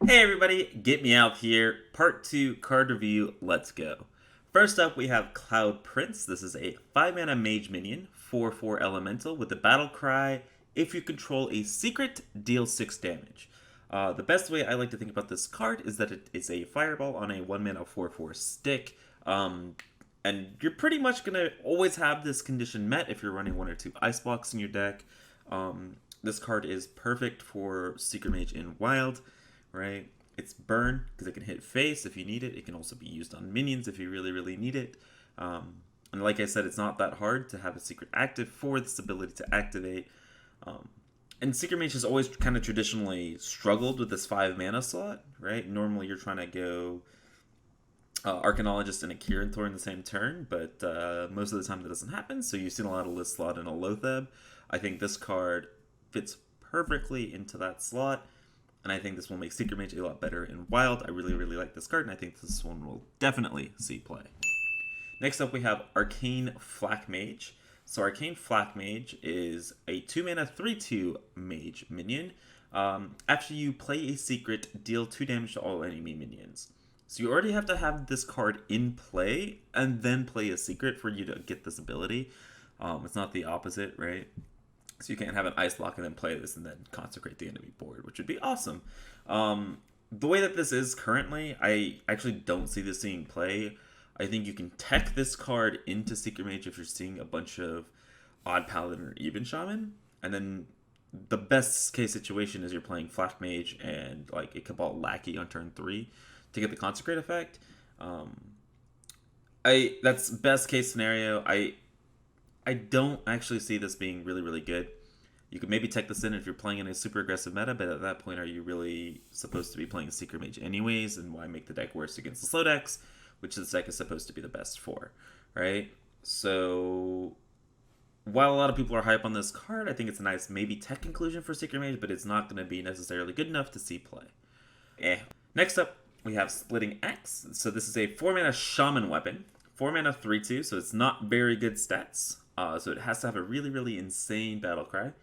Hey everybody, GetMeowth here, part 2 card review, let's go. First up we have Cloud Prince. This is a 5 mana mage minion, 4/4 elemental with the battle cry, if you control a secret, deal 6 damage. The best way I like to think about this card is that it is a fireball on a 1 mana 4/4 stick. And you're pretty much going to always have this condition met if you're running 1 or 2 ice blocks in your deck. This card is perfect for Secret Mage in Wild, right? It's burn because it can hit face if you need it. It can also be used on minions if you really, really need it. And like I said, it's not that hard to have a secret active for this ability to activate. And Secret Mage has always kind of traditionally struggled with this 5 mana slot, right? Normally you're trying to go Arcanologist and a Kirin in the same turn, but most of the time that doesn't happen, so you've seen a lot of list slot and a Lotheb. I think this card fits perfectly into that slot, and I think this will make Secret Mage a lot better in Wild. I really, really like this card, and I think this one will definitely see play. Next up, we have Arcane Flak Mage. So Arcane Flak Mage is a 2 mana 3/2 mage minion. After you play a secret, deal 2 damage to all enemy minions. So you already have to have this card in play and then play a secret for you to get this ability. It's not the opposite, right? So you can't have an ice lock and then play this and then consecrate the enemy board, which would be awesome. The way that this is currently, I actually don't see this seeing play. I think you can tech this card into Secret Mage if you're seeing a bunch of Odd Paladin or even Shaman. And then the best case situation is you're playing Flak Mage and like a Cabal Lackey on turn 3 to get the Consecrate effect. That's best case scenario. I don't actually see this being really, really good. You could maybe tech this in if you're playing in a super aggressive meta, but at that point, are you really supposed to be playing a Secret Mage anyways? And why make the deck worse against the slow decks, which this deck is supposed to be the best for, right? So while a lot of people are hype on this card, I think it's a nice maybe tech inclusion for Secret Mage, but it's not going to be necessarily good enough to see play. Next up, we have Splitting Axe. So this is a 4 mana Shaman weapon. 4 mana 3/2, so it's not very good stats. So it has to have a really, really insane battle cry.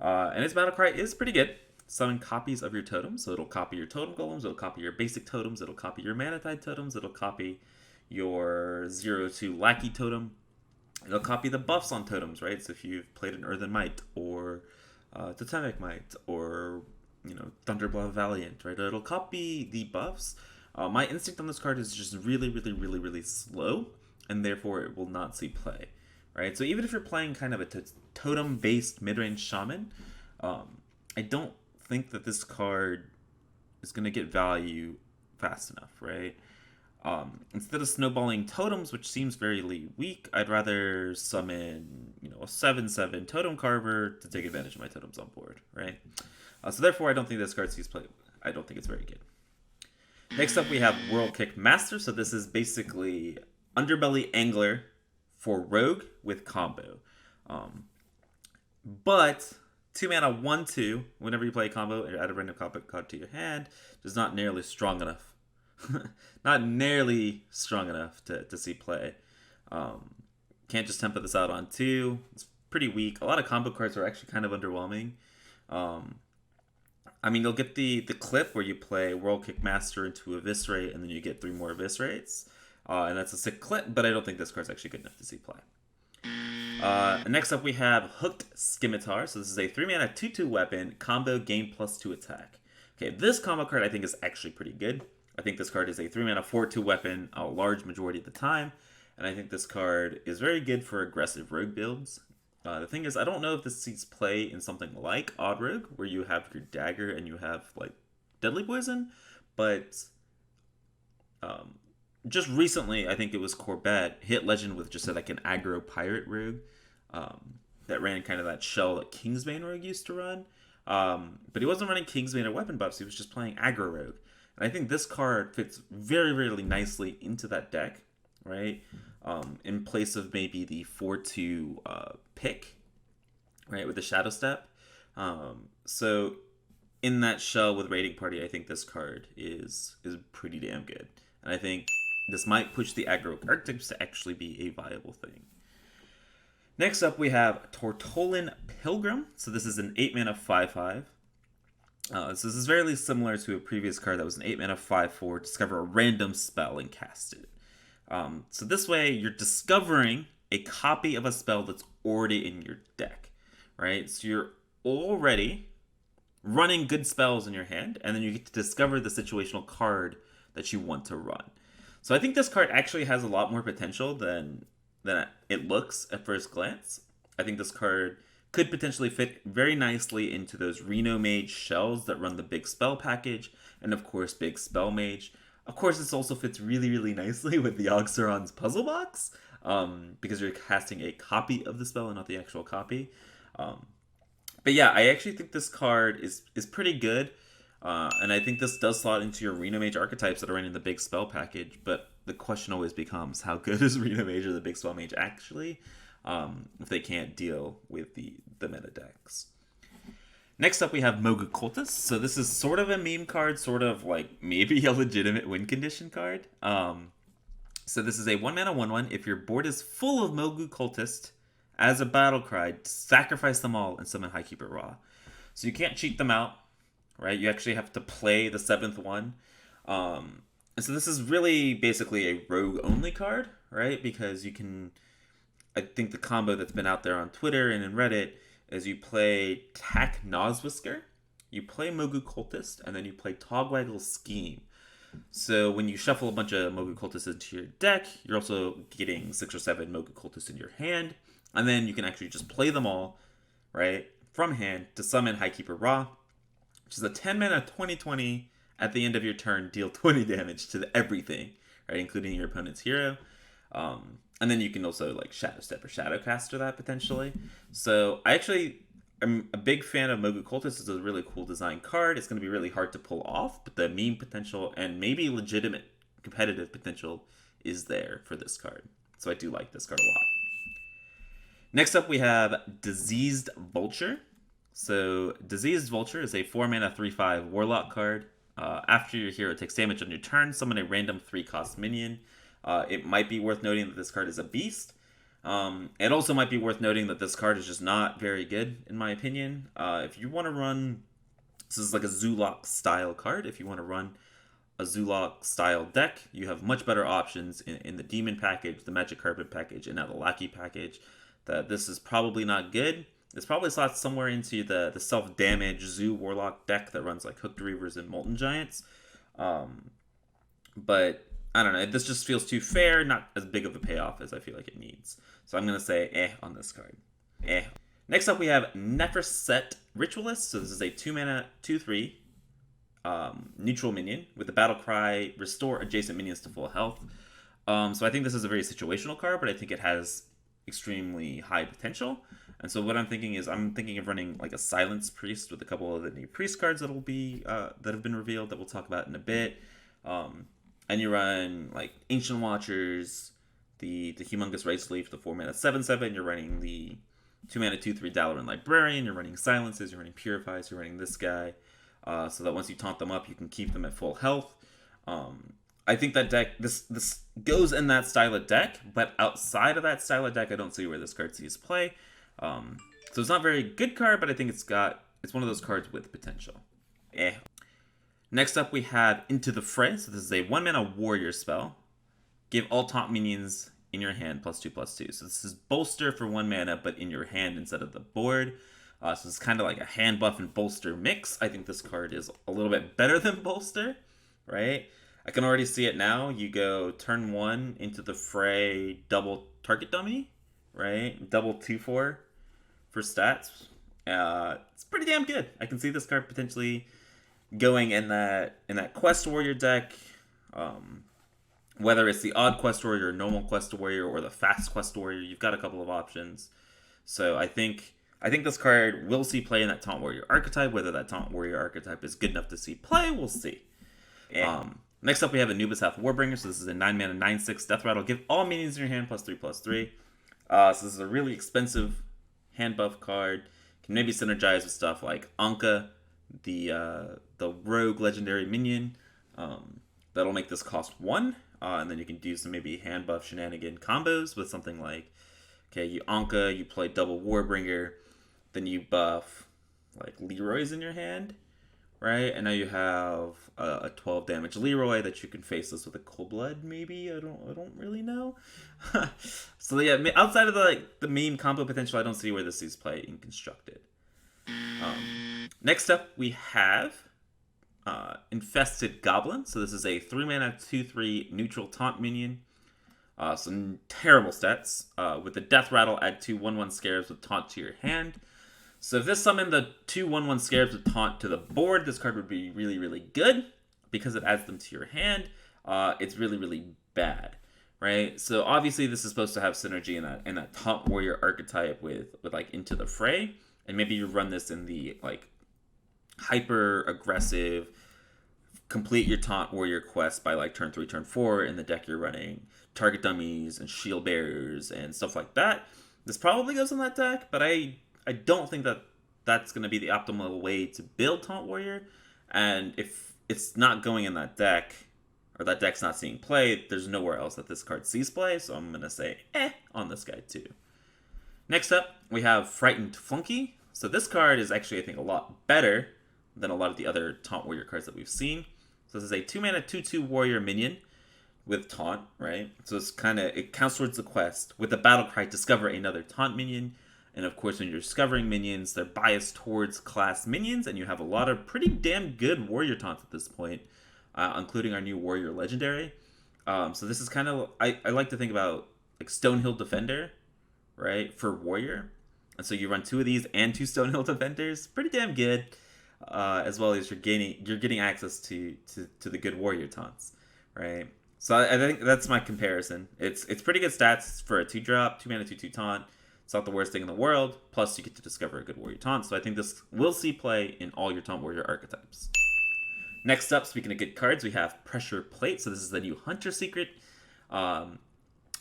And its battle cry is pretty good. Summon copies of your totems. So it'll copy your totem golems, it'll copy your basic totems, it'll copy your mana tide totems, it'll copy your 0/2 lackey totem. It'll copy the buffs on totems, right? So if you've played an Earthen Might or Totemic Might or Thunderblood Valiant, right? It'll copy the buffs. My instinct on this card is just really, really, really, really slow, and therefore it will not see play, right? So even if you're playing kind of a totem-based mid-range shaman, I don't think that this card is going to get value fast enough, right? Instead of snowballing totems, which seems very weak, I'd rather summon, a 7/7 totem carver to take advantage of my totems on board, right? So therefore, I don't think this card sees play. I don't think it's very good. Next up, we have World Kick Master. So this is basically Underbelly Angler for Rogue with combo. But 2 mana 1/2, whenever you play a combo, add a random card to your hand, is not nearly strong enough. Not nearly strong enough to see play. Can't just tempo this out on 2. It's pretty weak. A lot of combo cards are actually kind of underwhelming. You'll get the clip where you play World Kick Master into Eviscerate, and then you get 3 more Eviscerates. And that's a sick clip, but I don't think this card's actually good enough to see play. Next up, we have Hooked Scimitar. So this is a 3 mana 2/2 weapon, combo gain +2 attack. Okay, this combo card I think is actually pretty good. I think this card is a 3 mana 4/2 weapon a large majority of the time, and I think this card is very good for aggressive rogue builds. The thing is, I don't know if this sees play in something like Odd Rogue, where you have your dagger and you have like Deadly Poison, but just recently, I think it was Corbett hit Legend with just like an aggro pirate rogue that ran kind of that shell that Kingsbane rogue used to run. But he wasn't running Kingsbane or weapon buffs, he was just playing aggro rogue. And I think this card fits very, really nicely into that deck, right? In place of maybe the 4/2 pick, right, with the Shadow Step. So in that shell with Raiding Party, I think this card is pretty damn good. And I think this might push the aggro archetypes to actually be a viable thing. Next up, we have Tortollan Pilgrim. So this is an 8 mana 5/5. So this is very similar to a previous card that was an 8 mana 5/4. Discover a random spell and cast it. So this way, you're discovering a copy of a spell that's already in your deck, right? So you're already running good spells in your hand, and then you get to discover the situational card that you want to run. So I think this card actually has a lot more potential than it looks at first glance. I think this card could potentially fit very nicely into those Reno Mage shells that run the big spell package, and of course, big spell mage. Of course, this also fits really nicely with the Oxeron's puzzle box, because you're casting a copy of the spell and not the actual copy. Um, but yeah, I actually think this card is pretty good. And I think this does slot into your Reno Mage archetypes that are running the big spell package. But the question always becomes, how good is Reno Mage or the big spell mage actually, if they can't deal with the meta decks? Next up, we have Mogu Cultist. So this is sort of a meme card, sort of like maybe a legitimate win condition card. So this is a 1 mana 1/1. If your board is full of Mogu Cultist, as a battle cry, sacrifice them all and summon Highkeeper Ra. So you can't cheat them out, right? You actually have to play the 7th one. And so this is really basically a rogue only card, right? Because you can, I think the combo that's been out there on Twitter and in Reddit is you play Tack Noswhisker, you play Mogu Cultist, and then you play Togwaggle Scheme. So when you shuffle a bunch of Mogu Cultists into your deck, you're also getting 6 or 7 Mogu Cultists in your hand, and then you can actually just play them all, right, from hand to summon Highkeeper Ra, which is a 10 mana 20/20. At the end of your turn, deal 20 damage to everything, right, including your opponent's hero. And then you can also like Shadow Step or Shadow Caster that potentially. So I actually am a big fan of Mogu Cultist. It's a really cool design card. It's going to be really hard to pull off, but the meme potential and maybe legitimate competitive potential is there for this card. So I do like this card a lot. Next up, we have Diseased Vulture. So Diseased Vulture is a 4 mana 3/5 Warlock card. After your hero takes damage on your turn, summon a random 3-cost minion. It might be worth noting that this card is a beast. It also might be worth noting that this card is just not very good, in my opinion. If you want to run, this is like a Zulok style card. If you want to run a Zulok style deck, you have much better options in the Demon package, the Magic Carpet package, and now the Lackey package. That this is probably not good. This probably slots somewhere into the self-damage Zoo Warlock deck that runs like Hooked Reavers and Molten Giants. But I don't know. This just feels too fair, not as big of a payoff as I feel like it needs. So I'm going to say on this card. Next up, we have Neferset Ritualist. So this is a 2 mana 2/3 neutral minion with the battle cry, restore adjacent minions to full health. So I think this is a very situational card, but I think it has extremely high potential. And so what I'm thinking of running like a Silence Priest with a couple of the new priest cards that have been revealed that we'll talk about in a bit. And you run like Ancient Watchers, the Humongous Rice Leaf, the 4 mana 7/7. You're running the 2 mana 2/3 Dalaran Librarian. You're running Silences. You're running Purifies. You're running this guy, so that once you taunt them up, you can keep them at full health. I think that deck, this goes in that style of deck, but outside of that style of deck, I don't see where this card sees play. So it's not a very good card, but I think it's one of those cards with potential. Next up, we have Into the Fray. So this is a 1 mana warrior spell. Give all taunt minions in your hand +2/+2. So this is bolster for 1 mana, but in your hand instead of the board. So it's kind of like a hand buff and bolster mix. I think this card is a little bit better than bolster, right? I can already see it now. You go turn 1 Into the Fray, double target dummy, right? Double 2/4 for stats. It's pretty damn good. I can see this card potentially going in that Quest Warrior deck. Whether it's the odd Quest Warrior, or normal Quest Warrior, or the fast Quest Warrior, you've got a couple of options. So I think this card will see play in that Taunt Warrior archetype. Whether that Taunt Warrior archetype is good enough to see play, we'll see. Next up, we have Anubis Hath Warbringer. So this is a 9 mana 9/6 Death Rattle. Give all minions in your hand +3/+3. So this is a really expensive hand buff card. Can maybe synergize with stuff like Anka, the rogue legendary minion. That'll make this cost 1. And then you can do some maybe hand buff shenanigan combos with something like, okay, you Anka, you play double Warbringer, then you buff like Leroy's in your hand, right? And now you have a 12 damage Leroy that you can face this with a Cold Blood, maybe. I don't really know. So yeah, outside of the meme combo potential, I don't see where this is played in constructed. Next up, we have Infested Goblin. So this is a 3-mana 2/3 neutral taunt minion. Some terrible stats. With the Death Rattle, add 2 1/1 scarabs with taunt to your hand. So if this summoned the 2 1/1 scarabs with taunt to the board, this card would be really, really good. Because it adds them to your hand, it's really, really bad. Right? So obviously this is supposed to have synergy in that taunt warrior archetype with like Into the Fray. And maybe you run this in the like hyper aggressive complete your taunt warrior quest by like turn 3, turn 4. In the deck you're running target dummies and shield bearers and stuff like that. This probably goes in that deck, but I don't think that that's going to be the optimal way to build taunt warrior. And if it's not going in that deck, or that deck's not seeing play, there's nowhere else that this card sees play, so I'm going to say on this guy too. Next up, we have Frightened Flunky. So this card is actually, I think, a lot better than a lot of the other taunt warrior cards that we've seen. So this is a 2-mana 2/2 warrior minion with taunt, right? So it counts towards the quest. With the battle cry, discover another taunt minion. And of course, when you're discovering minions, they're biased towards class minions, and you have a lot of pretty damn good warrior taunts at this point, including our new warrior legendary. So this is kind of, I like to think about like Stonehill Defender, right, for warrior. And so you run 2 of these and 2 Stonehill Defenders, pretty damn good. As well as you're getting access to the good warrior taunts, right? So I think that's my comparison. It's pretty good stats for a 2-drop, 2-mana 2/2 taunt. It's not the worst thing in the world. Plus, you get to discover a good warrior taunt. So I think this will see play in all your taunt warrior archetypes. Next up, speaking of good cards, we have Pressure Plate. So this is the new Hunter Secret. Of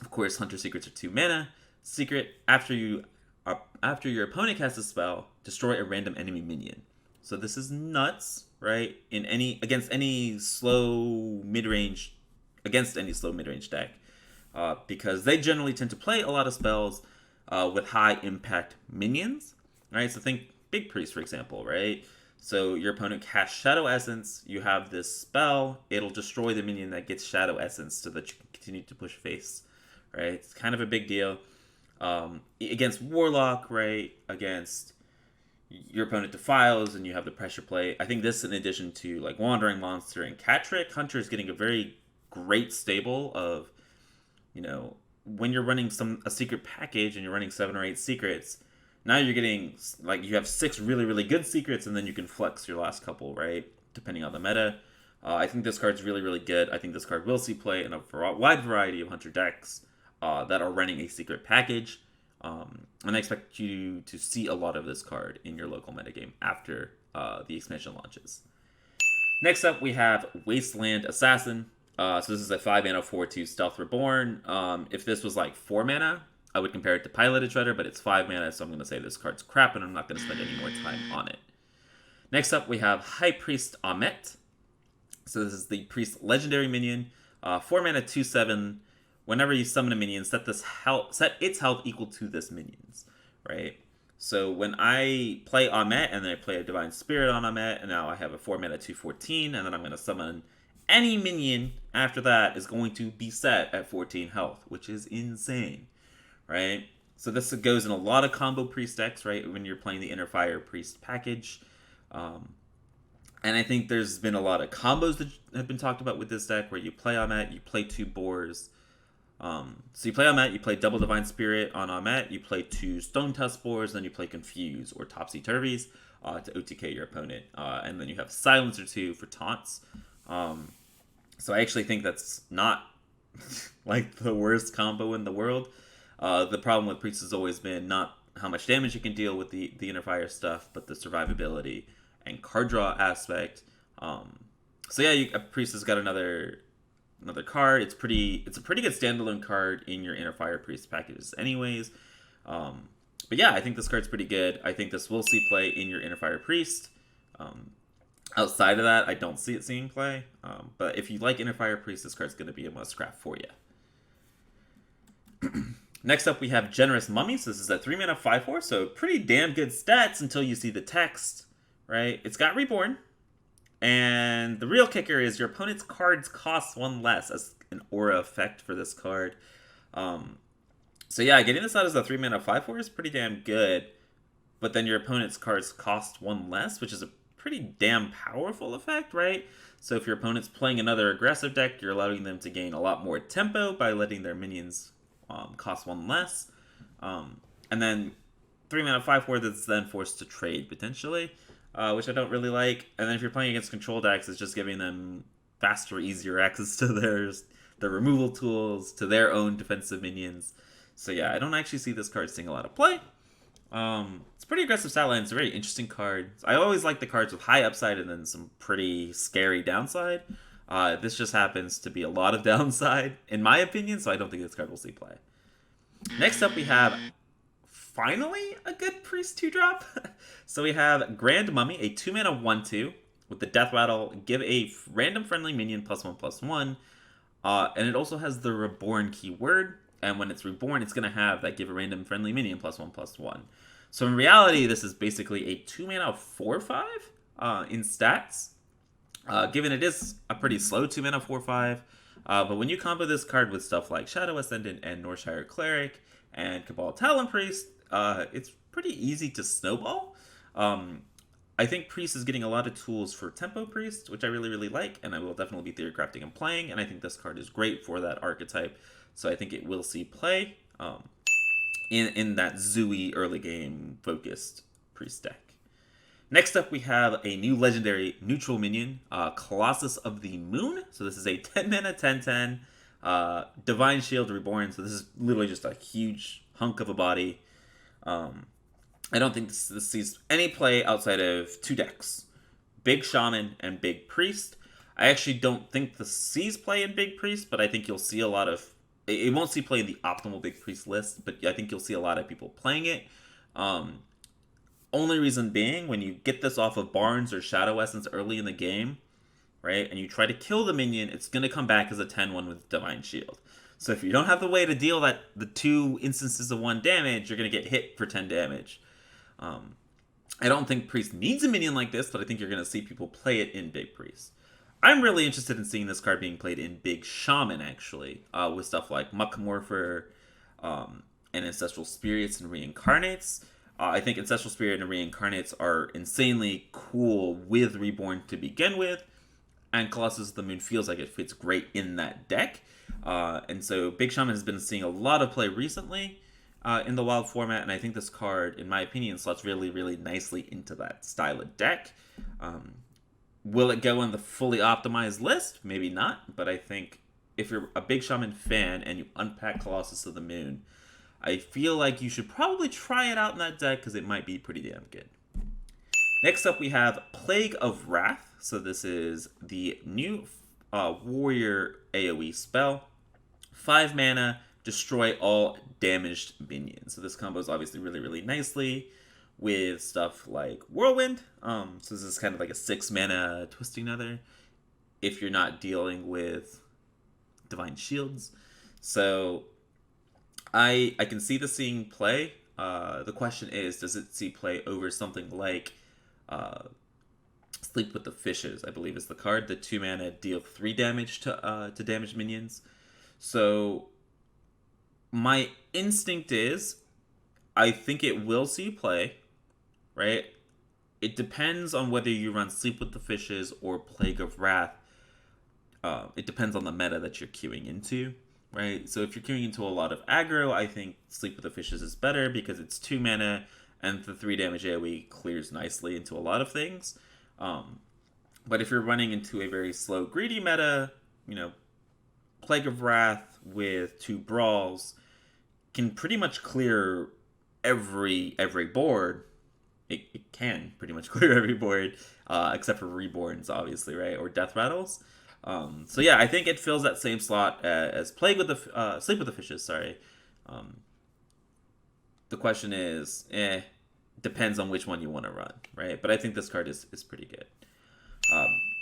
course, Hunter Secrets are 2 mana. Secret, after your opponent casts a spell, destroy a random enemy minion. So this is nuts, right? Against any slow mid-range deck, because they generally tend to play a lot of spells with high impact minions, right? So think Big Priest, for example, right? So your opponent casts Shadow Essence, you have this spell, it'll destroy the minion that gets Shadow Essence so that you can continue to push face, right? It's kind of a big deal. Against Warlock, right? Against your opponent defiles and you have the Pressure Plate. I think this, in addition to like Wandering Monster and Cat Trick, Hunter is getting a very great stable of, when you're running a secret package and you're running 7 or 8 secrets, now you're getting, like, you have 6 really, really good secrets, and then you can flex your last couple, right? Depending on the meta. I think this card's really, really good. I think this card will see play in a wide variety of Hunter decks that are running a secret package. And I expect you to see a lot of this card in your local metagame after the expansion launches. Next up, we have Wasteland Assassin. So this is a 5-mana 4/2 Stealth Reborn. If this was like 4 mana, I would compare it to Piloted Shredder, but it's 5 mana, so I'm going to say this card's crap, and I'm not going to spend any more time on it. Next up, we have High Priest Amet. So this is the Priest Legendary minion. 4 mana 2/7. Whenever you summon a minion, set its health equal to this minion's, right? So when I play Amet, and then I play a Divine Spirit on Amet, and now I have a 4 mana 2/14, and then I'm going to summon any minion after that is going to be set at 14 health, which is insane, right? So this goes in a lot of combo priest decks, right? When you're playing the Inner Fire Priest package. And I think there's been a lot of combos that have been talked about with this deck where you play Amet, you play 2 boars. So you play Amet, you play double Divine Spirit on Amet, you play 2 Stone Tusk boars, then you play Confuse or Topsy Turvies to OTK your opponent. And then you have Silencer 2 for taunts. So I actually think that's not like the worst combo in the world. The problem with Priest has always been not how much damage you can deal with the Inner Fire stuff, but the survivability and card draw aspect. So yeah, Priest has got another card. It's a pretty good standalone card in your Inner Fire Priest packages anyways. But yeah, I think this card's pretty good. I think this will see play in your Inner Fire Priest. Outside of that, I don't see it seeing play. But if you like Inner Fire Priest, this card's going to be a must-craft for you. Next up, we have Generous Mummy. So this is a 3-mana 5/4, so pretty damn good stats until you see the text, right? It's got Reborn, And the real kicker is your opponent's cards cost 1 less as an aura effect for this card. So yeah, getting this out as a 3 mana 5/4 is pretty damn good. But then your opponent's cards cost 1 less, which is a pretty damn powerful effect, right? So if your opponent's playing another aggressive deck, you're allowing them to gain a lot more tempo by letting their minions cost 1 less. And then 3 mana 5/4 that's then forced to trade potentially, which I don't really like. And then if you're playing against control decks, it's just giving them faster, easier access to their removal tools, to their own defensive minions. So yeah, I don't actually see this card seeing a lot of play. It's pretty aggressive style line. It's a very interesting card. I always like the cards with high upside and then some pretty scary downside. This just happens to be a lot of downside, in my opinion, so I don't think this card will see play. Next up, we have finally a good Priest 2-drop. So we have Grand Mummy, a 2 mana 1/2 with the Death Rattle. Give a random friendly minion +1/+1. And it also has the Reborn keyword. And when it's reborn, it's going to have that give a random friendly minion +1/+1. So in reality, this is basically a 2 mana 4/5 in stats. Given it is a pretty slow 2 mana 4/5. But when you combo this card with stuff like Shadow Ascendant and Northshire Cleric and Cabal Talon Priest, it's pretty easy to snowball. I think Priest is getting a lot of tools for Tempo Priest, which I really, really like, and I will definitely be theory crafting and playing, and I think this card is great for that archetype. So I think it will see play in that Zooey early game focused Priest deck. Next up, we have a new legendary neutral minion, Colossus of the Moon. So this is a 10 mana 10/10 Divine Shield Reborn. So this is literally just a huge hunk of a body. I don't think this sees any play outside of 2 decks, Big Shaman and Big Priest. I actually don't think this sees play in Big Priest, but I think you'll see a lot of... It won't see play in the optimal Big Priest list, but I think you'll see a lot of people playing it. Only reason being, when you get this off of Barnes or Shadow Essence early in the game, right, and you try to kill the minion, it's going to come back as a 10/1 with Divine Shield. So if you don't have the way to deal the 2 instances of 1 damage, you're going to get hit for 10 damage. I don't think Priest needs a minion like this, but I think you're going to see people play it in Big Priest. I'm really interested in seeing this card being played in Big Shaman, actually, with stuff like Muck Morpher and Ancestral Spirits and Reincarnates. I think Ancestral Spirit and Reincarnates are insanely cool with Reborn to begin with, and Colossus of the Moon feels like it fits great in that deck. And so Big Shaman has been seeing a lot of play recently in the Wild format, and I think this card, in my opinion, slots really, really nicely into that style of deck. Will it go on the fully optimized list? Maybe not, but I think if you're a Big Shaman fan and you unpack Colossus of the Moon, I feel like you should probably try it out in that deck because it might be pretty damn good. Next up, we have Plague of Wrath. So this is the new Warrior AoE spell. 5 mana, destroy all damaged minions. So this combos obviously really, really nicely with stuff like Whirlwind. So this is kind of like a 6 mana Twisting Nether if you're not dealing with Divine Shields. So I can see this seeing play. The question is, does it see play over something like Sleep with the Fishes, I believe is the card. The 2 mana deal 3 damage to damaged minions. So my instinct is, I think it will see play, right? It depends on whether you run Sleep with the Fishes or Plague of Wrath. It depends on the meta that you're queuing into, right? So if you're queuing into a lot of aggro, I think Sleep with the Fishes is better because it's 2 mana and the 3 damage AoE clears nicely into a lot of things. But if you're running into a very slow, greedy meta, Plague of Wrath with 2 brawls can pretty much clear every board. It can pretty much clear every board, except for Reborns, obviously, right? Or Death Rattles. So yeah, I think it fills that same slot as Sleep with the Fishes, sorry. The question is, depends on which one you want to run, right? But I think this card is pretty good.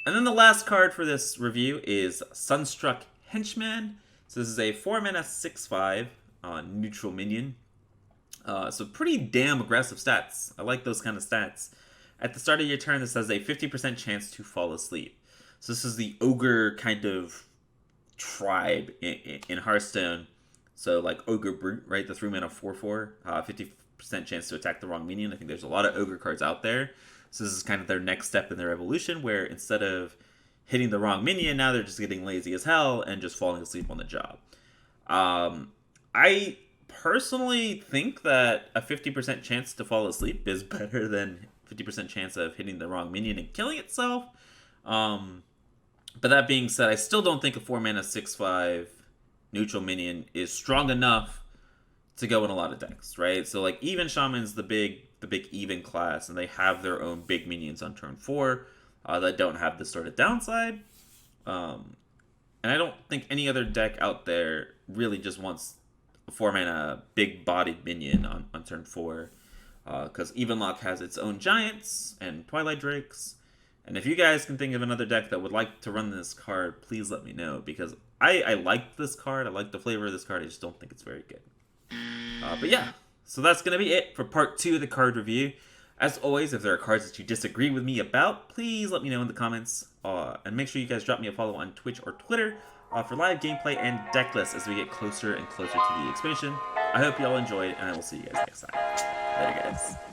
And then the last card for this review is Sunstruck Henchman. So this is a 4 mana 6/5 neutral minion. So pretty damn aggressive stats. I like those kind of stats. At the start of your turn, this has a 50% chance to fall asleep. So this is the ogre kind of tribe in Hearthstone. So like Ogre Brute, right? The 3-mana 4/4, 50% chance to attack the wrong minion. I think there's a lot of ogre cards out there. So this is kind of their next step in their evolution, where instead of hitting the wrong minion, now they're just getting lazy as hell and just falling asleep on the job. I personally think that a 50% chance to fall asleep is better than 50% chance of hitting the wrong minion and killing itself. But that being said, I still don't think a 4-mana 6/5 neutral minion is strong enough to go in a lot of decks, right? So like even Shaman's the big even class, and they have their own big minions on turn 4 that don't have this sort of downside. And I don't think any other deck out there really just wants a 4-mana big-bodied minion on turn 4. Because Evenlock has its own giants and Twilight Drakes. And if you guys can think of another deck that would like to run this card, please let me know. Because I like this card. I like the flavor of this card. I just don't think it's very good. But yeah, so that's going to be it for part 2 of the card review. As always, if there are cards that you disagree with me about, please let me know in the comments. And make sure you guys drop me a follow on Twitch or Twitter for live gameplay and deck lists as we get closer and closer to the expansion. I hope you all enjoyed, and I will see you guys next time. Later, guys.